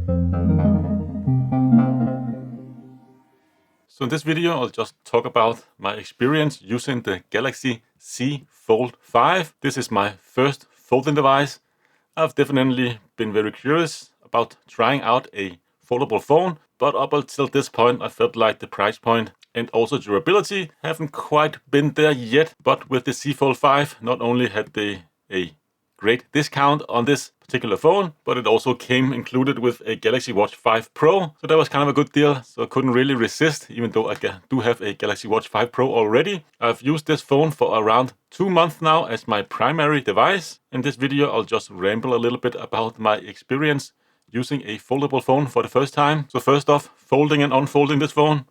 So in this video, I'll just talk about my experience using the Galaxy Z Fold 5. This is my first folding device. I've definitely been very curious about trying out a foldable phone, but up until this point, I felt like the price point and also durability haven't quite been there yet. But with the Z Fold 5, not only had they a great discount on this particular phone, but it also came included with a Galaxy Watch 5 Pro. So that was kind of a good deal. So I couldn't really resist, even though I do have a Galaxy Watch 5 Pro already. I've used this phone for around 2 months now as my primary device. In this video, I'll just ramble a little bit about my experience using a foldable phone for the first time. So first off, folding and unfolding this phone,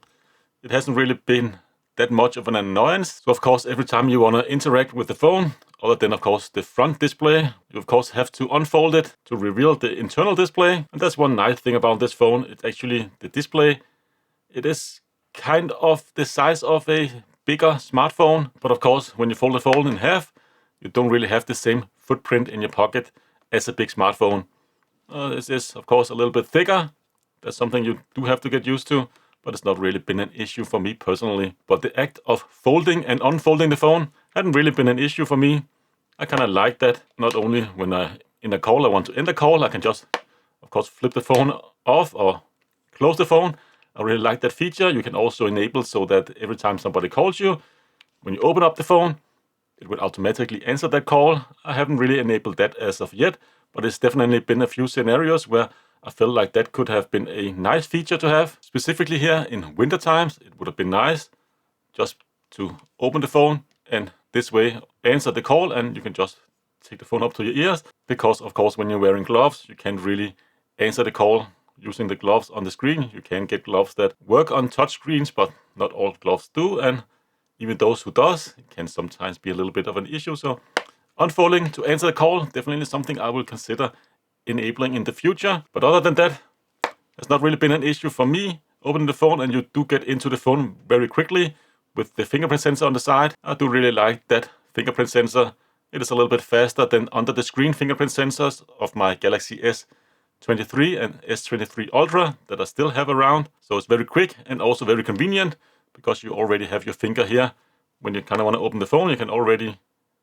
it hasn't really been that much of an annoyance. So of course, every time you want to interact with the phone, other than of course the front display, you of course have to unfold it to reveal the internal display. And that's one nice thing about this phone. It's actually the display. It is kind of the size of a bigger smartphone, but of course when you fold the phone in half, you don't really have the same footprint in your pocket as a big smartphone. This is of course a little bit thicker. That's something you do have to get used to, but it's not really been an issue for me personally. But the act of folding and unfolding the phone hadn't really been an issue for me. I kind of like that. Not only when in a call I want to end the call, I can just, of course, flip the phone off or close the phone. I really like that feature. You can also enable so that every time somebody calls you, when you open up the phone, it will automatically answer that call. I haven't really enabled that as of yet, but it's definitely been a few scenarios where I felt like that could have been a nice feature to have. Specifically here in winter times, it would have been nice just to open the phone and this way answer the call, and you can just take the phone up to your ears. Because of course when you're wearing gloves, you can't really answer the call using the gloves on the screen. You can get gloves that work on touch screens, but not all gloves do, and even those who does, it can sometimes be a little bit of an issue. So unfolding to answer the call, definitely something I will consider enabling in the future. But other than that, it's not really been an issue for me opening the phone, and you do get into the phone very quickly with the fingerprint sensor on the side. I do really like that fingerprint sensor. It is a little bit faster than under the screen fingerprint sensors of my Galaxy S23 and S23 Ultra that I still have around. So it's very quick and also very convenient because you already have your finger here. When you kind of want to open the phone, you can already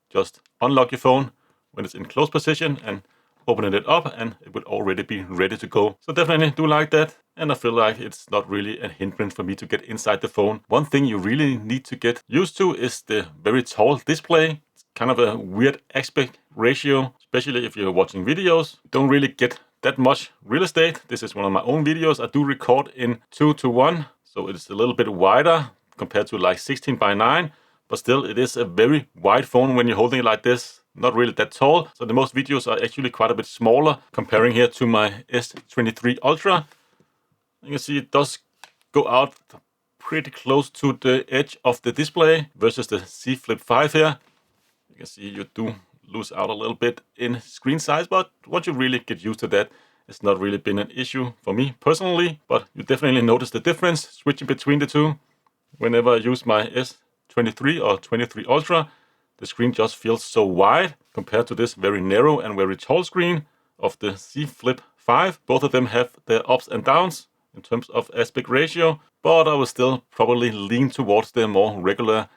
just unlock your phone when it's in close position and opening it up, and it would already be ready to go. So definitely do like that, and I feel like it's not really a hindrance for me to get inside the phone. One thing you really need to get used to is the very tall display. It's kind of a weird aspect ratio, especially if you're watching videos. You don't really get that much real estate. This is one of my own videos. I do record in 2:1, so it's a little bit wider compared to like 16:9, but still it is a very wide phone when you're holding it like this. Not really that tall, so the most videos are actually quite a bit smaller comparing here to my S23 Ultra. You can see it does go out pretty close to the edge of the display versus the Z Flip 5 here. You can see you do lose out a little bit in screen size, but once you really get used to that, it's not really been an issue for me personally, but you definitely notice the difference switching between the two. Whenever I use my S23 or 23 Ultra, the screen just feels so wide compared to this very narrow and very tall screen of the Z Flip 5. Both of them have their ups and downs in terms of aspect ratio, but I will still probably lean towards the more regular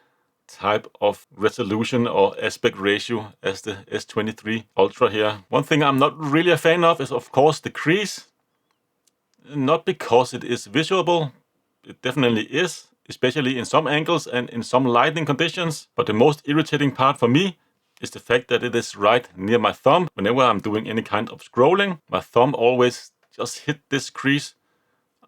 type of resolution or aspect ratio as the S23 Ultra here. One thing I'm not really a fan of is of course the crease. Not because it is visual, it definitely is, especially in some angles and in some lighting conditions. But the most irritating part for me is the fact that it is right near my thumb. Whenever I'm doing any kind of scrolling, my thumb always just hit this crease.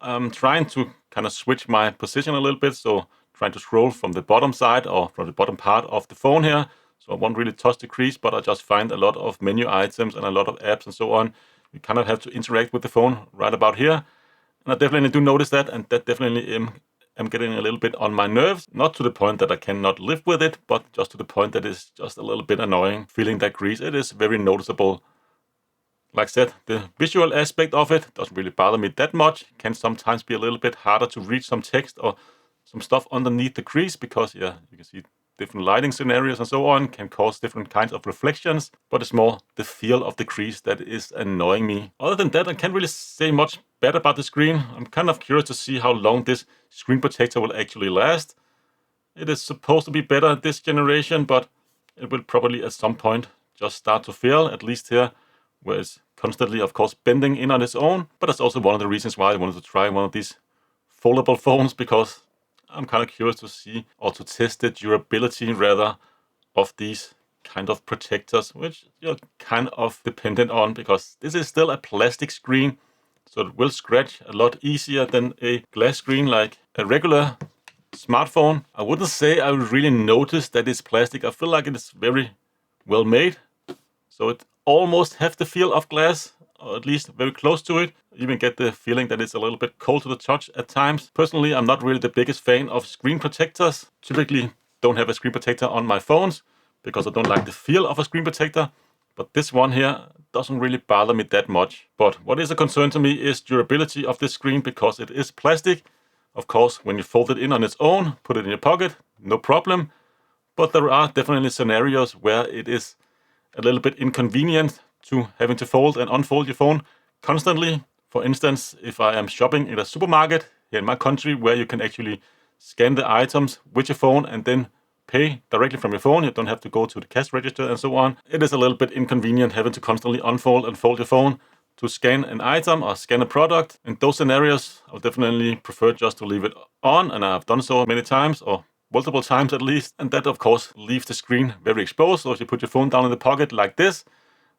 I'm trying to kind of switch my position a little bit, so trying to scroll from the bottom side or from the bottom part of the phone here. So I won't really touch the crease, but I just find a lot of menu items and a lot of apps and so on. You kind of have to interact with the phone right about here. And I definitely do notice that, and that definitely am getting a little bit on my nerves. Not to the point that I cannot live with it, but just to the point that it's just a little bit annoying feeling that grease. It is very noticeable. Like I said, the visual aspect of it doesn't really bother me that much. It can sometimes be a little bit harder to read some text or some stuff underneath the crease because, yeah, you can see different lighting scenarios and so on, can cause different kinds of reflections, but it's more the feel of the crease that is annoying me. Other than that, I can't really say much bad about the screen. I'm kind of curious to see how long this screen protector will actually last. It is supposed to be better this generation, but it will probably at some point just start to fail, at least here, where it's constantly, of course, bending in on its own. But that's also one of the reasons why I wanted to try one of these foldable phones, because I'm kind of curious to see, or to test the durability rather, of these kind of protectors, which you're kind of dependent on, because this is still a plastic screen, so it will scratch a lot easier than a glass screen like a regular smartphone. I wouldn't say I would really notice that it's plastic. I feel like it is very well made, so it almost have the feel of glass, or at least very close to it. Even get the feeling that it's a little bit cold to the touch at times. Personally, I'm not really the biggest fan of screen protectors. Typically don't have a screen protector on my phones because I don't like the feel of a screen protector. But this one here doesn't really bother me that much. But what is a concern to me is durability of this screen, because it is plastic. Of course, when you fold it in on its own, put it in your pocket, no problem. But there are definitely scenarios where it is a little bit inconvenient to having to fold and unfold your phone constantly. For instance, if I am shopping in a supermarket here in my country, where you can actually scan the items with your phone and then pay directly from your phone, you don't have to go to the cash register and so on. It is a little bit inconvenient having to constantly unfold and fold your phone to scan an item or scan a product. In those scenarios, I would definitely prefer just to leave it on, and I've done so many times, or multiple times at least. And that, of course, leaves the screen very exposed. So if you put your phone down in the pocket like this,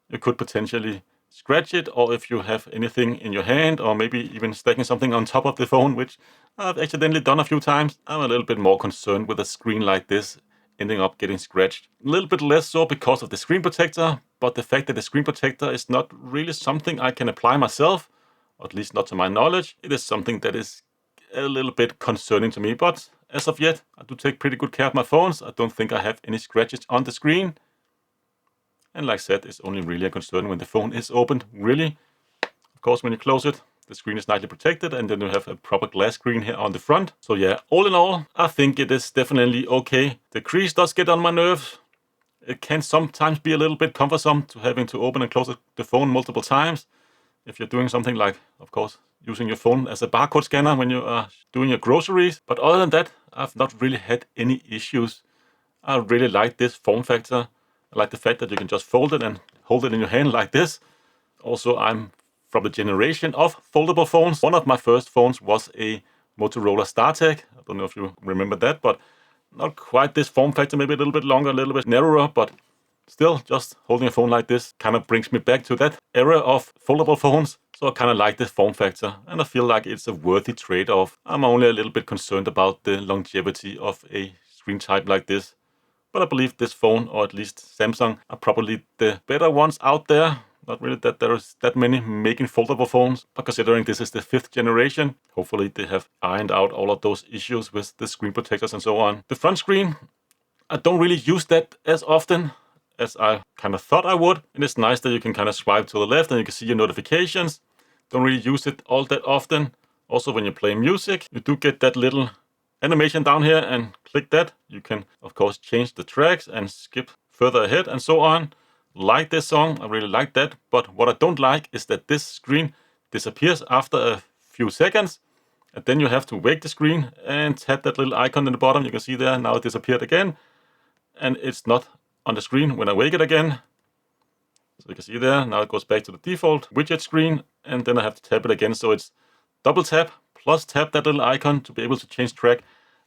you could potentially scratch it, or if you have anything in your hand, or maybe even stacking something on top of the phone, which I've accidentally done a few times, I'm a little bit more concerned with a screen like this ending up getting scratched. A little bit less so because of the screen protector, but the fact that the screen protector is not really something I can apply myself, or at least not to my knowledge, it is something that is a little bit concerning to me. But as of yet, I do take pretty good care of my phones. I don't think I have any scratches on the screen. And like I said, it's only really a concern when the phone is opened, really. Of course, when you close it, the screen is nicely protected, and then you have a proper glass screen here on the front. So yeah, all in all, I think it is definitely okay. The crease does get on my nerves. It can sometimes be a little bit cumbersome to having to open and close the phone multiple times. If you're doing something like, of course, using your phone as a barcode scanner when you are doing your groceries. But other than that, I've not really had any issues. I really like this form factor. I like the fact that you can just fold it and hold it in your hand like this. Also, I'm from the generation of foldable phones. One of my first phones was a Motorola StarTech. I don't know if you remember that, but not quite this form factor, maybe a little bit longer, a little bit narrower, but still, just holding a phone like this kind of brings me back to that era of foldable phones. So I kind of like this form factor, and I feel like it's a worthy trade-off. I'm only a little bit concerned about the longevity of a screen type like this. But I believe this phone, or at least Samsung, are probably the better ones out there. Not really that there is that many making foldable phones, but considering this is the 5th generation, hopefully they have ironed out all of those issues with the screen protectors and so on. The front screen, I don't really use that as often as I kind of thought I would. And it's nice that you can kind of swipe to the left and you can see your notifications. Don't really use it all that often. Also, when you play music, you do get that little animation down here, and click that. You can, of course, change the tracks and skip further ahead and so on. Like this song, I really like that. But what I don't like is that this screen disappears after a few seconds. And then you have to wake the screen and tap that little icon in the bottom. You can see there, now it disappeared again. And it's not on the screen when I wake it again. So you can see there, now it goes back to the default widget screen. And then I have to tap it again. So it's double tap plus tap that little icon to be able to change track.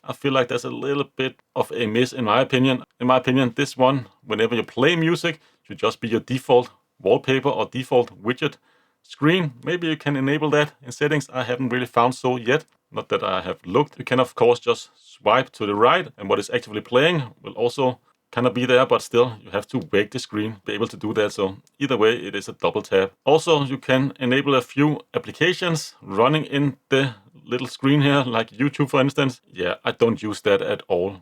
I feel like there's a little bit of a miss in my opinion. In my opinion, this one, whenever you play music, should just be your default wallpaper or default widget screen. Maybe you can enable that in settings. I haven't really found so yet. Not that I have looked. You can of course just swipe to the right, and what is actively playing will also kind of be there, but still you have to wake the screen to be able to do that. So either way, it is a double tap. Also, you can enable a few applications running in the little screen here, like YouTube for instance. Yeah, I don't use that at all.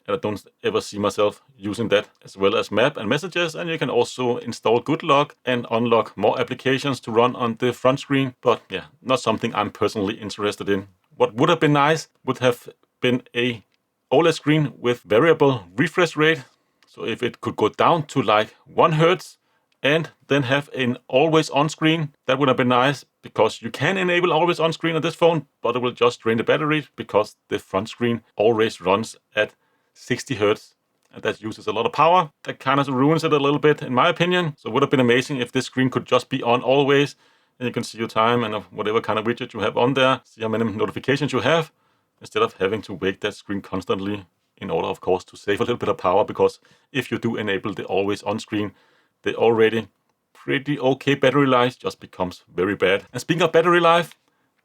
And I don't ever see myself using that, as well as map and messages. And you can also install Good Luck and unlock more applications to run on the front screen. But yeah, not something I'm personally interested in. What would have been nice would have been a OLED screen with variable refresh rate. So if it could go down to like 1 Hz and then have an always on screen, that would have been nice, because you can enable always on screen on this phone, but it will just drain the battery because the front screen always runs at 60 Hz. And that uses a lot of power. That kind of ruins it a little bit, in my opinion. So it would have been amazing if this screen could just be on always, and you can see your time and whatever kind of widget you have on there, see how many notifications you have, instead of having to wake that screen constantly, in order, of course, to save a little bit of power, because if you do enable the always on screen, the already pretty okay battery life just becomes very bad. And speaking of battery life,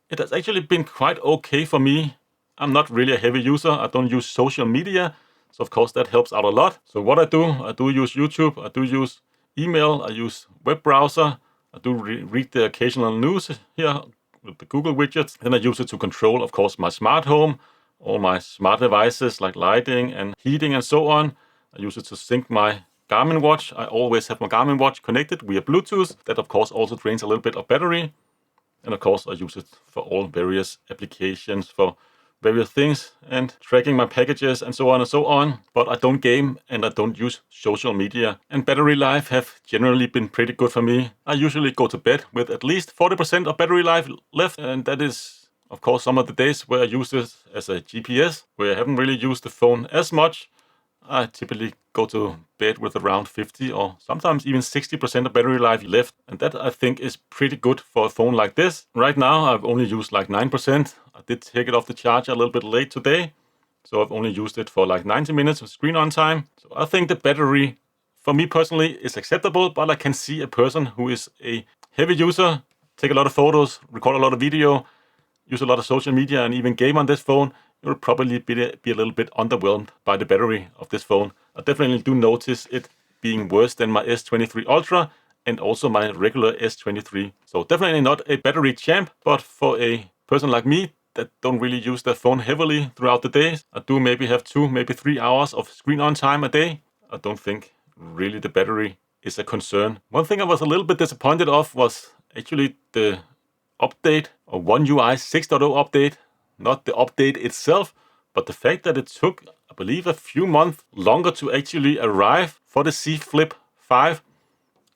it has actually been quite okay for me. I'm not really a heavy user. I don't use social media, so of course that helps out a lot. So what I do use YouTube, I do use email, I use web browser, I do read the occasional news here with the Google widgets. Then I use it to control, of course, my smart home, all my smart devices like lighting and heating and so on. I use it to sync my Garmin watch. I always have my Garmin watch connected via Bluetooth. That, of course, also drains a little bit of battery. And of course, I use it for all various applications, for various things, and tracking my packages and so on and so on. But I don't game and I don't use social media. And battery life have generally been pretty good for me. I usually go to bed with at least 40% of battery life left. And that is, of course, some of the days where I use this as a GPS, where I haven't really used the phone as much. I typically go to bed with around 50 or sometimes even 60% of battery life left. And that, I think, is pretty good for a phone like this. Right now, I've only used like 9%. I did take it off the charger a little bit late today, so I've only used it for like 90 minutes of screen on time. So I think the battery, for me personally, is acceptable, but I can see a person who is a heavy user, take a lot of photos, record a lot of video, use a lot of social media, and even game on this phone. You'll probably be a little bit underwhelmed by the battery of this phone. I definitely do notice it being worse than my S23 Ultra and also my regular S23. So definitely not a battery champ, but for a person like me that don't really use their phone heavily throughout the day, I do maybe have 2, maybe 3 hours of screen on time a day. I don't think really the battery is a concern. One thing I was a little bit disappointed of was actually the update, or One UI 6.0 update. Not the update itself, but the fact that it took, I believe, a few months longer to actually arrive for the Z Flip 5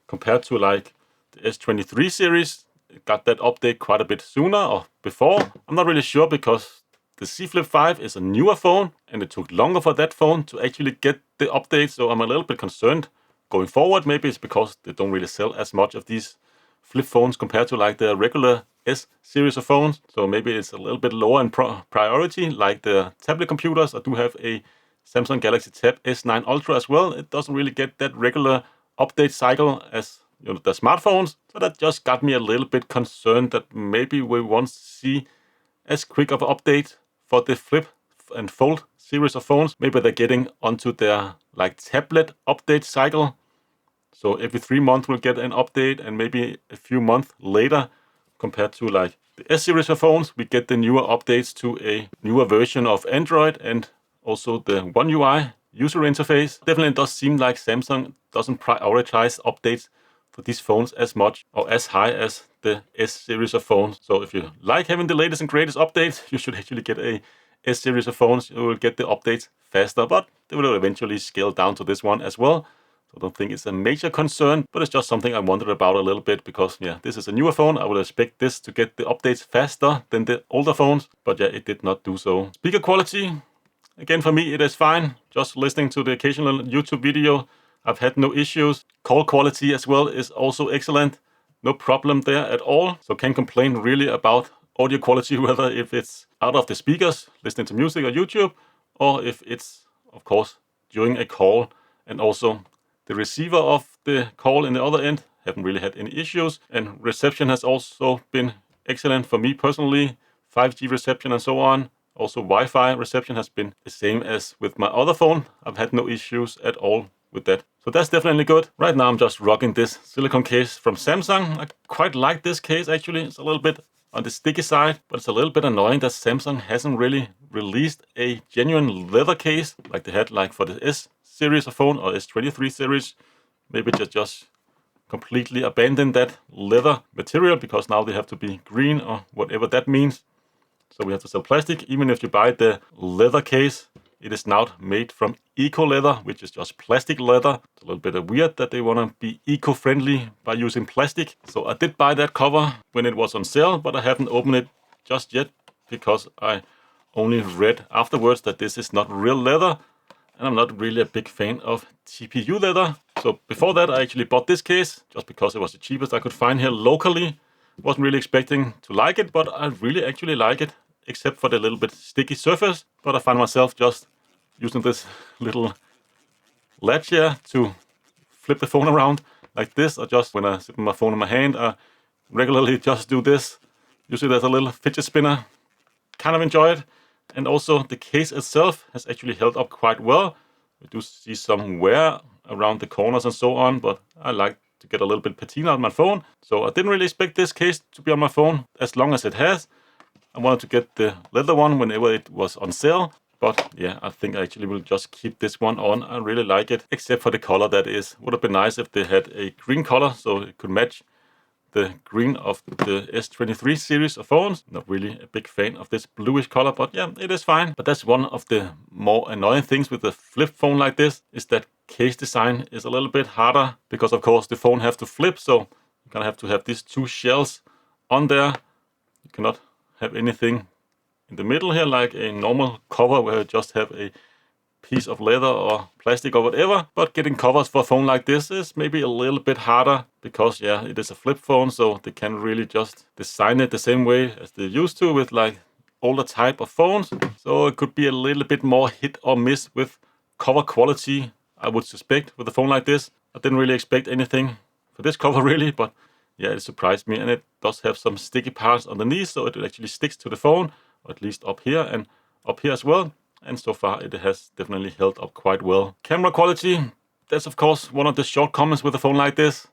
compared to like the S23 series. It got that update quite a bit sooner or before. I'm not really sure, because the Z Flip 5 is a newer phone and it took longer for that phone to actually get the update. So I'm a little bit concerned going forward. Maybe it's because they don't really sell as much of these flip phones compared to like the regular S series of phones. So maybe it's a little bit lower in priority, like the tablet computers. I do have a Samsung Galaxy Tab S9 Ultra as well. It doesn't really get that regular update cycle as the smartphones. So that just got me a little bit concerned that maybe we won't see as quick of an update for the Flip and Fold series of phones. Maybe they're getting onto their like tablet update cycle. So every 3 months we'll get an update, and maybe a few months later, compared to like the S series of phones, we get the newer updates to a newer version of Android and also the One UI user interface. Definitely does seem like Samsung doesn't prioritize updates for these phones as much or as high as the S series of phones. So if you like having the latest and greatest updates, you should actually get a S series of phones. You will get the updates faster, but they will eventually scale down to this one as well. I don't think it's a major concern, but it's just something I wondered about a little bit, because yeah, this is a newer phone. I would expect this to get the updates faster than the older phones, but yeah, it did not do so. Speaker quality, again, for me, it is fine. Just listening to the occasional YouTube video, I've had no issues. Call quality as well is also excellent. No problem there at all. So can't complain really about audio quality, whether if it's out of the speakers, listening to music or YouTube, or if it's, of course, during a call. And also the receiver of the call in the other end, haven't really had any issues. And reception has also been excellent for me personally. 5G reception and so on. Also Wi-Fi reception has been the same as with my other phone. I've had no issues at all with that. So that's definitely good. Right now I'm just rocking this silicone case from Samsung. I quite like this case actually. It's a little bit on the sticky side, but it's a little bit annoying that Samsung hasn't really released a genuine leather case like they had like for the S series of phone or S23 series. Maybe just completely abandon that leather material, because now they have to be green or whatever that means. So we have to sell plastic. Even if you buy the leather case, It is now made from eco leather, which is just plastic leather. It's a little bit weird that they want to be eco-friendly by using plastic. So I did buy that cover when it was on sale, but I haven't opened it just yet because I only read afterwards that this is not real leather, and I'm not really a big fan of TPU leather. So before that, I actually bought this case just because it was the cheapest I could find here locally. Wasn't really expecting to like it, but I really actually like it, except for the little bit sticky surface. But I find myself just using this little latch here to flip the phone around like this. Or just when I sit with my phone in my hand, I regularly just do this. Use it as a little fidget spinner. Kind of enjoy it. And also the case itself has actually held up quite well. We do see some wear around the corners and so on, but I like to get a little bit patina on my phone. So I didn't really expect this case to be on my phone as long as it has. I wanted to get the leather one whenever it was on sale. But yeah, I think I actually will just keep this one on. I really like it, except for the color that is. Would have been nice if they had a green color so it could match the green of the S23 series of phones. Not really a big fan of this bluish color, but yeah, it is fine. But that's one of the more annoying things with a flip phone like this, is that case design is a little bit harder because of course the phone have to flip, so you're gonna have to have these two shells on there. You cannot have anything in the middle here like a normal cover where you just have a piece of leather or plastic or whatever. But getting covers for a phone like this is maybe a little bit harder because yeah, it is a flip phone, so they can't really just design it the same way as they used to with like older type of phones. So it could be a little bit more hit or miss with cover quality, I would suspect, with a phone like this. I didn't really expect anything for this cover really, but yeah, it surprised me. And it does have some sticky parts underneath, so it actually sticks to the phone, or at least up here and up here as well. And so far it has definitely held up quite well. Camera quality, that's of course one of the shortcomings with a phone like this.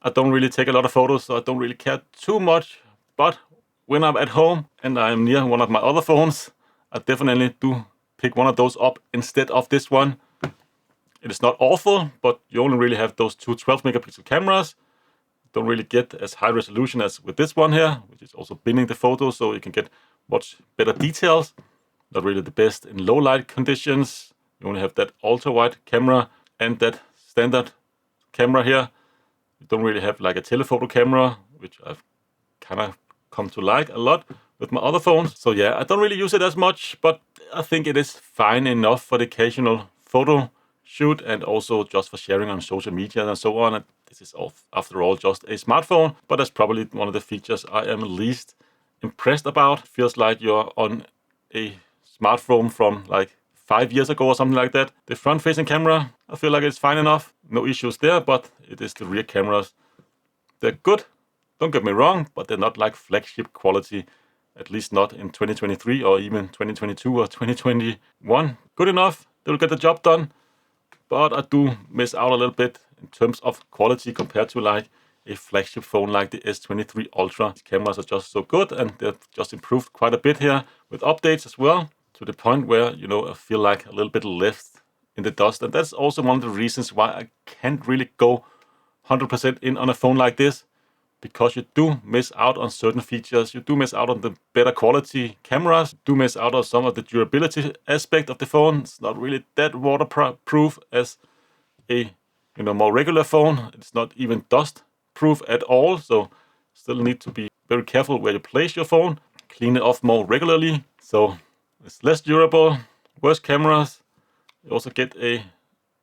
I don't really take a lot of photos, so I don't really care too much. But when I'm at home and I'm near one of my other phones, I definitely do pick one of those up instead of this one. It is not awful, but you only really have those two 12 megapixel cameras. Don't really get as high resolution as with this one here, which is also binning the photos so you can get much better details. Not really the best in low light conditions. You only have that ultra wide camera and that standard camera here. You don't really have like a telephoto camera, which I've kind of come to like a lot with my other phones. So yeah, I don't really use it as much, but I think it is fine enough for the occasional photo shoot and also just for sharing on social media and so on. And this is after all just a smartphone, but that's probably one of the features I am least impressed about. Feels like you're on a smartphone from like 5 years ago or something like that. The front-facing camera, I feel like it's fine enough. No issues there, but it is the rear cameras. They're good, don't get me wrong, but they're not like flagship quality, at least not in 2023 or even 2022 or 2021. Good enough, they'll get the job done, but I do miss out a little bit in terms of quality compared to like a flagship phone like the S23 Ultra. These cameras are just so good, and they've just improved quite a bit here with updates as well, to the point where, you know, I feel like a little bit left in the dust. And that's also one of the reasons why I can't really go 100% in on a phone like this, because you do miss out on certain features. You do miss out on the better quality cameras. You do miss out on some of the durability aspect of the phone. It's not really that waterproof as a, you know, more regular phone. It's not even dust proof at all, so still need to be very careful where you place your phone. Clean it off more regularly. So it's less durable, worse cameras. You also get a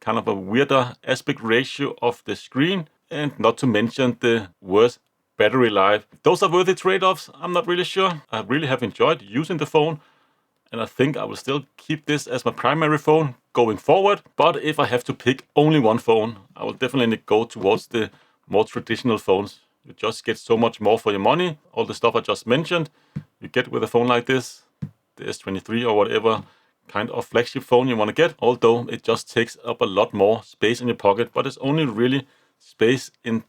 kind of a weirder aspect ratio of the screen, and not to mention the worse battery life. Those are worthy trade-offs. I'm not really sure. I really have enjoyed using the phone, and I think I will still keep this as my primary phone going forward. But if I have to pick only one phone, I will definitely go towards the more traditional phones. You just get so much more for your money. All the stuff I just mentioned, you get with a phone like this, the S23 or whatever kind of flagship phone you want to get. Although it just takes up a lot more space in your pocket, but it's only really space in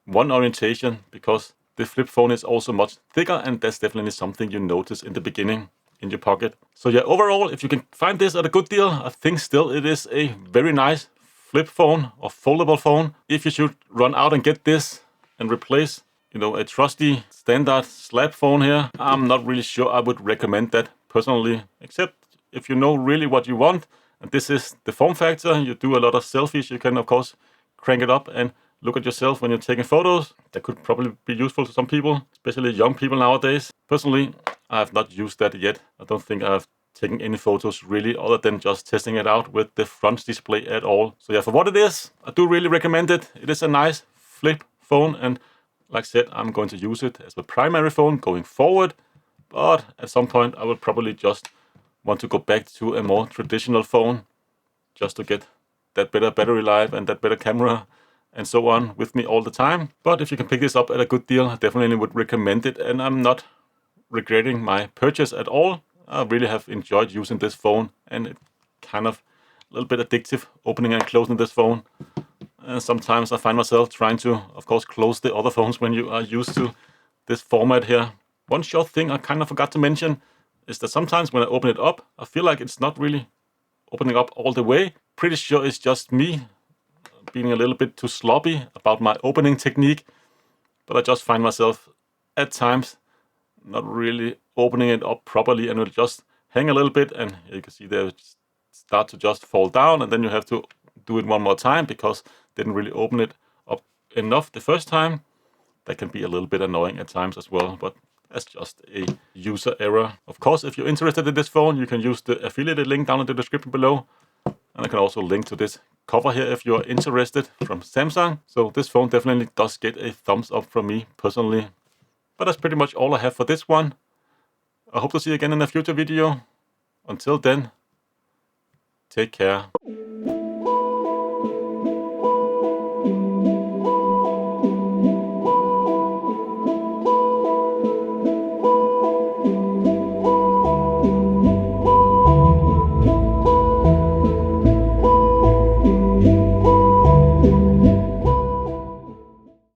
one orientation, because the flip phone is also much thicker, and that's definitely something you notice in the beginning in your pocket. So yeah, overall, if you can find this at a good deal, I think still it is a very nice flip phone or foldable phone. If you should run out and get this and replace, you know, a trusty standard slab phone here, I'm not really sure I would recommend that personally, except if you know really what you want, and this is the form factor, you do a lot of selfies, you can of course crank it up and look at yourself when you're taking photos. That could probably be useful to some people, especially young people nowadays. Personally, I have not used that yet. I don't think I've taken any photos really other than just testing it out with the front display at all. So yeah, for what it is, I do really recommend it. It is a nice flip phone, and like I said, I'm going to use it as my primary phone going forward. But at some point, I will probably just want to go back to a more traditional phone just to get that better battery life and that better camera and so on with me all the time. But if you can pick this up at a good deal, I definitely would recommend it, and I'm not regretting my purchase at all. I really have enjoyed using this phone, and it's kind of a little bit addictive opening and closing this phone. And sometimes I find myself trying to, of course, close the other phones when you are used to this format here. One short thing I kind of forgot to mention is that sometimes when I open it up, I feel like it's not really opening up all the way. Pretty sure it's just me being a little bit too sloppy about my opening technique, but I just find myself at times not really opening it up properly, and it'll just hang a little bit, and you can see they start to just fall down, and then you have to do it one more time because didn't really open it up enough the first time. That can be a little bit annoying at times as well, but that's just a user error. Of course, if you're interested in this phone, you can use the affiliated link down in the description below. And I can also link to this cover here if you're interested from Samsung. So this phone definitely does get a thumbs up from me personally. But that's pretty much all I have for this one. I hope to see you again in a future video. Until then, take care.